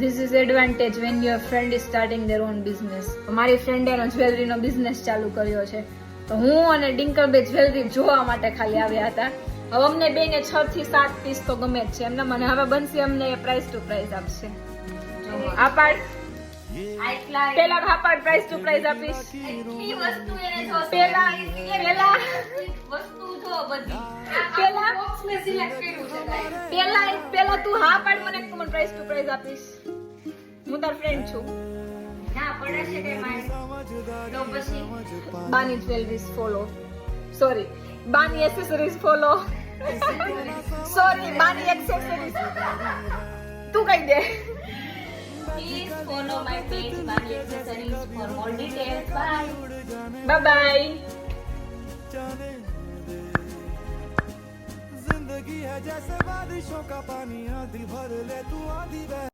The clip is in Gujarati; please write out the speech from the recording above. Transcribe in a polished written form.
This is advantage when your friend is starting their own business. મારી ફ્રેન્ડે એનો જ્વેલરીનો બિઝનેસ ચાલુ કર્યો છે, તો હું અને ડિંકલ બે જ્વેલરી જોવા માટે ખાલી આવ્યા હતા. હવે અમને બેને 6 થી 7 પીસ તો ગમે જ છે એમને. મને હવે બનશે અમને પ્રાઇસ ટુ પ્રાઇસ આપશે. આ પાડ પેલા હા પાડ પ્રાઇસ ટુ પ્રાઇસ આપીશ. એટલી વસ્તુ એને જો પેલા વસ્તુ જો બધી પેલા બોક્સ મે સિલેક્ટ કર્યું છે guys. પેલા તું હા પાડ મને પ્રાઇસ ટુ પ્રાઇસ આપીશ. હું તાર ફ્રેન્ડ છું. ના પડે છે કે મારે તો પછી Bani jewelleries follow, sorry Bani accessories follow, sorry Bani accessories. તું કહી દે. please follow my page Bani Accessories for more details. Bye. Bye bye. जिंदगी है जैसे बारिशों का पानी, आंधी भर ले तू आंधी बह